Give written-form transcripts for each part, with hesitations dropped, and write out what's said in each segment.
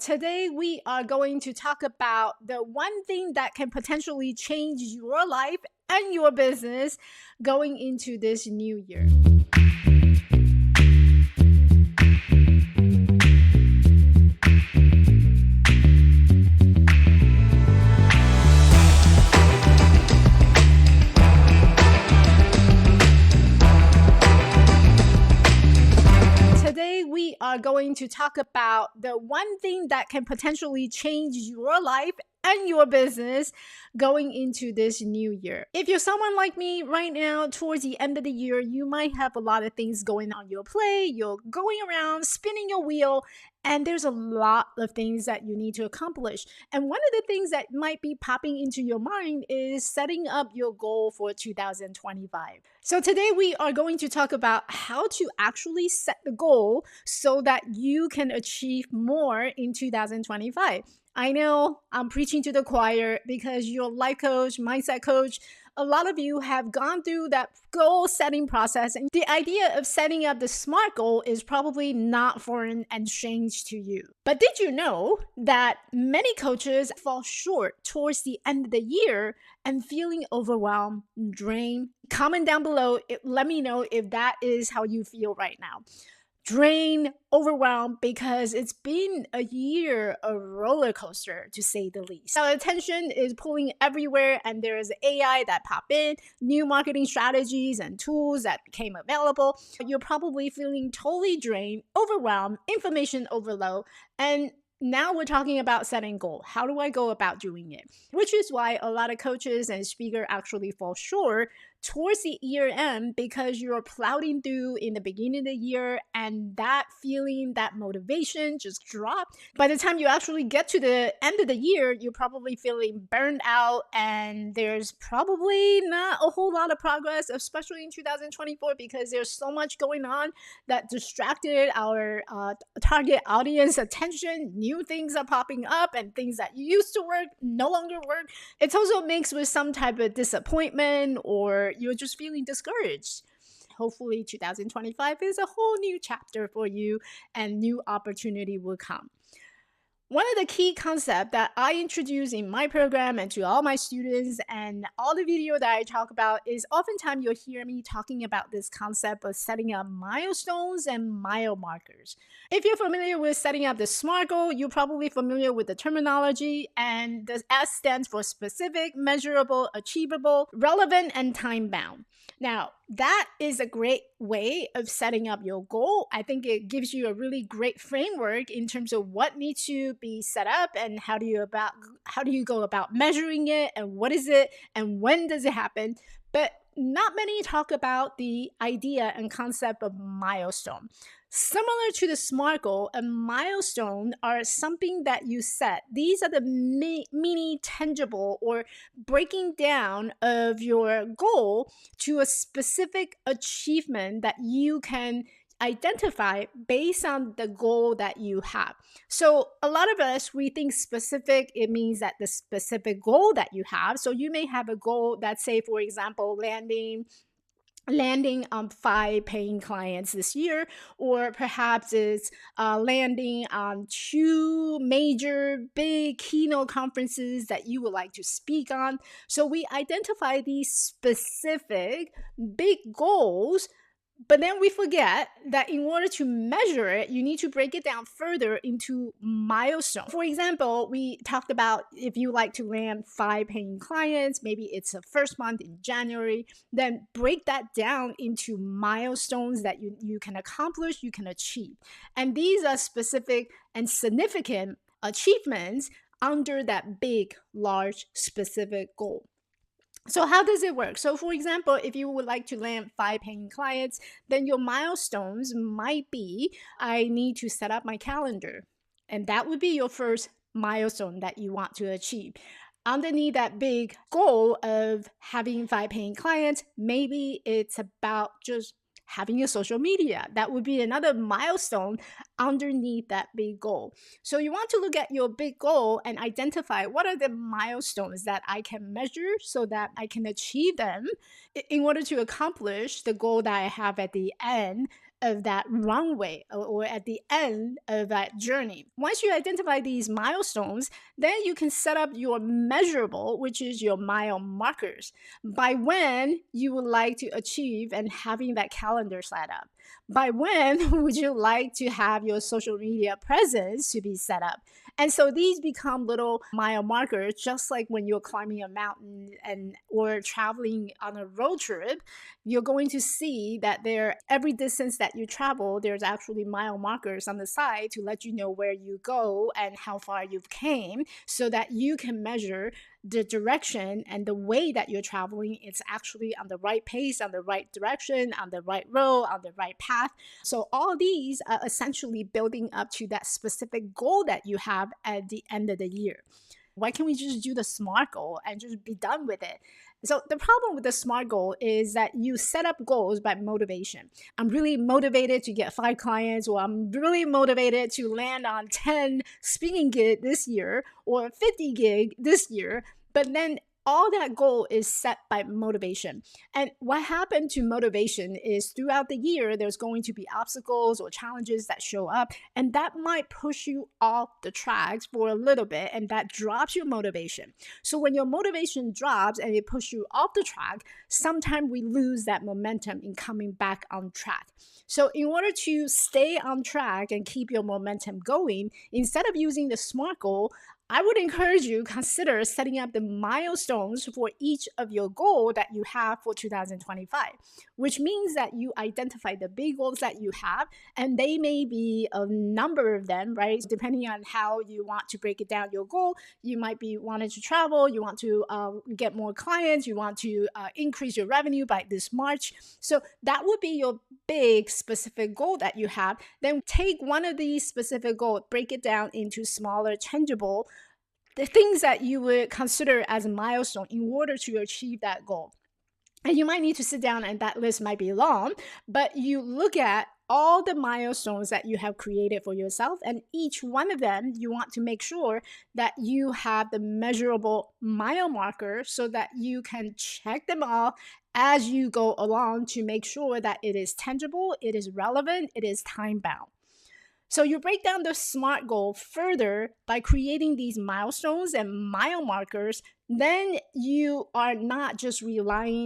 Today, we are going to talk about the one thing that can potentially change your life and your business going into this new year. Today, we are going to talk about the one thing that can potentially change your life and your business going into this new year. If you're someone like me right now, towards the end of the year, you might have a lot of things going on your plate. You're going around, spinning your wheel, and there's a lot of things that you need to accomplish. And one of the things that might be popping into your mind is setting up your goal for 2025. So today we are going to talk about how to actually set the goal so that you can achieve more in 2025. I know I'm preaching to the choir because you're a life coach, mindset coach. A lot of you have gone through that goal setting process, and the idea of setting up the SMART goal is probably not foreign and strange to you. But did you know that many coaches fall short towards the end of the year and feeling overwhelmed, drained? Comment down below. Let me know if that is how you feel right now. Drained, overwhelmed, because it's been a year of roller coaster, to say the least. Our attention is pulling everywhere, and there is AI that pop in, new marketing strategies and tools that became available. You're probably feeling totally drained, overwhelmed, information overload, and now we're talking about setting goal. How do I go about doing it? Which is why a lot of coaches and speakers actually fall short towards the year end, because you're plowing through in the beginning of the year and that feeling, that motivation just dropped. By the time you actually get to the end of the year, you're probably feeling burned out, and there's probably not a whole lot of progress, especially in 2024, because there's so much going on that distracted our target audience attention. New things are popping up, and things that used to work no longer work. It's also mixed with some type of disappointment, or you're just feeling discouraged. Hopefully 2025 is a whole new chapter for you, and new opportunity will come. One of the key concepts that I introduce in my program and to all my students and all the video that I talk about is oftentimes you'll hear me talking about this concept of setting up milestones and mile markers. If you're familiar with setting up the SMART goal, you're probably familiar with the terminology, and the S stands for specific, measurable, achievable, relevant, and time-bound. Now, that is a great way of setting up your goal. I think it gives you a really great framework in terms of what needs to be set up, and how do you go about measuring it, and what is it, and when does it happen. But not many talk about the idea and concept of milestone. Similar to the SMART goal, a milestone are something that you set. These are the mini tangible or breaking down of your goal to a specific achievement that you can identify based on the goal that you have. So a lot of us, we think specific, it means that the specific goal that you have. So you may have a goal that, say, for example, landing 5 paying clients this year, or perhaps it's landing on 2 major big keynote conferences that you would like to speak on. So we identify these specific big goals, but then we forget that in order to measure it, you need to break it down further into milestones. For example, we talked about if you like to land 5 paying clients, maybe it's the first month in January, then break that down into milestones that you can accomplish, you can achieve. And these are specific and significant achievements under that big, large, specific goal. So how does it work? So for example, if you would like to land 5 paying clients, then your milestones might be, I need to set up my calendar. And that would be your first milestone that you want to achieve. Underneath that big goal of having 5 paying clients, maybe it's about just having a social media. That would be another milestone underneath that big goal. So you want to look at your big goal and identify what are the milestones that I can measure so that I can achieve them in order to accomplish the goal that I have at the end of that runway or at the end of that journey. Once you identify these milestones, then you can set up your measurable, which is your mile markers, by when you would like to achieve and having that calendar set up. By when would you like to have your social media presence to be set up? And so these become little mile markers, just like when you're climbing a mountain or traveling on a road trip. You're going to see that every distance that you travel, there's actually mile markers on the side to let you know where you go and how far you've came, so that you can measure the direction and the way that you're traveling. It's actually on the right pace, on the right direction, on the right road, on the right path. So all these are essentially building up to that specific goal that you have at the end of the year. Why can't we just do the SMART goal and just be done with it? So the problem with the SMART goal is that you set up goals by motivation. I'm really motivated to get 5 clients, or I'm really motivated to land on 10 speaking gigs this year or 50 gig this year. But then all that goal is set by motivation. And what happened to motivation is throughout the year, there's going to be obstacles or challenges that show up, and that might push you off the tracks for a little bit, and that drops your motivation. So when your motivation drops and it pushes you off the track, sometimes we lose that momentum in coming back on track. So in order to stay on track and keep your momentum going, instead of using the SMART goal, I would encourage you consider setting up the milestones for each of your goal that you have for 2025, which means that you identify the big goals that you have, and they may be a number of them, right? Depending on how you want to break it down, your goal, you might be wanting to travel, you want to get more clients, you want to increase your revenue by this March. So that would be your big specific goal that you have. Then take one of these specific goals, break it down into smaller, tangible, the things that you would consider as a milestone in order to achieve that goal. And you might need to sit down, and that list might be long, but you look at all the milestones that you have created for yourself, and each one of them, you want to make sure that you have the measurable mile marker so that you can check them off as you go along to make sure that it is tangible, it is relevant, it is time bound. So you break down the SMART goal further by creating these milestones and mile markers. Then you are not just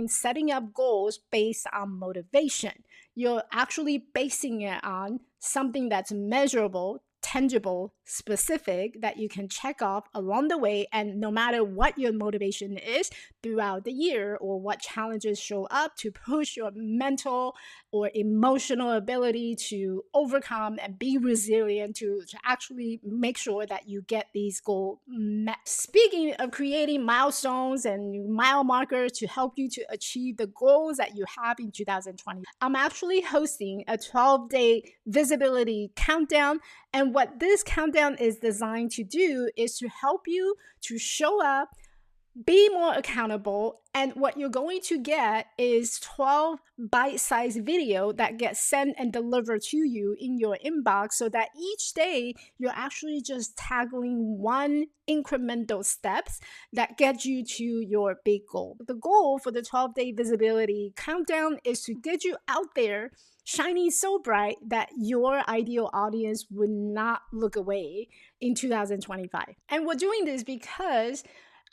setting up goals based on motivation. You're actually basing it on something that's measurable, tangible, specific, that you can check off along the way. And no matter what your motivation is throughout the year, or what challenges show up to push your mental or emotional ability to overcome and be resilient to actually make sure that you get these goals met. Speaking of creating milestones and mile markers to help you to achieve the goals that you have in 2020, I'm actually hosting a 12-day visibility countdown. And what this countdown is designed to do is to help you to show up, be more accountable, and what you're going to get is 12 bite-sized video that gets sent and delivered to you in your inbox, so that each day you're actually just tackling one incremental steps that get you to your big goal. The goal for the 12-day visibility countdown is to get you out there shining so bright that your ideal audience would not look away in 2025. And we're doing this because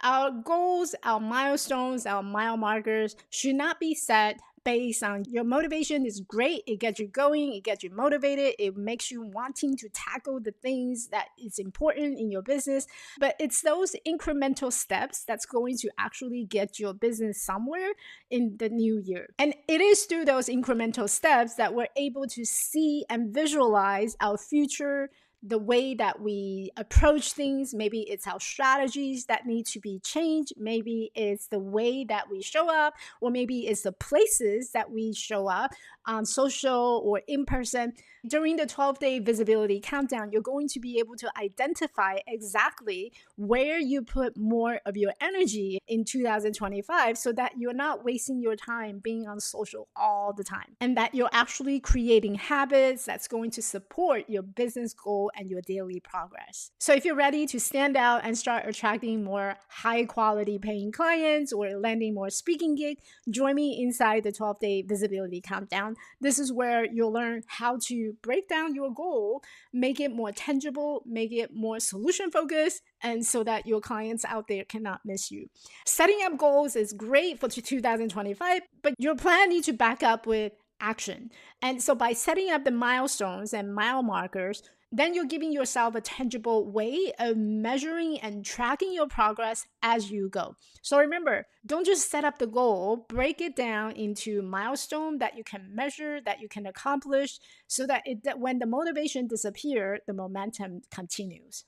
our goals, our milestones, our mile markers should not be set based on your motivation. Is great. It gets you going. It gets you motivated. It makes you wanting to tackle the things that is important in your business. But it's those incremental steps that's going to actually get your business somewhere in the new year. And it is through those incremental steps that we're able to see and visualize our future, the way that we approach things. Maybe it's our strategies that need to be changed. Maybe it's the way that we show up, or maybe it's the places that we show up on social or in person. During the 12-day visibility countdown, you're going to be able to identify exactly where you put more of your energy in 2025, so that you're not wasting your time being on social all the time, and that you're actually creating habits that's going to support your business goal and your daily progress. So if you're ready to stand out and start attracting more high quality paying clients or landing more speaking gigs, join me inside the 12-day visibility countdown. This is where you'll learn how to break down your goal, make it more tangible, make it more solution focused, and so that your clients out there cannot miss you. Setting up goals is great for 2025, but your plan needs to back up with action. And so by setting up the milestones and mile markers, then you're giving yourself a tangible way of measuring and tracking your progress as you go. So remember, don't just set up the goal, break it down into milestone that you can measure, that you can accomplish, so that when the motivation disappears, the momentum continues.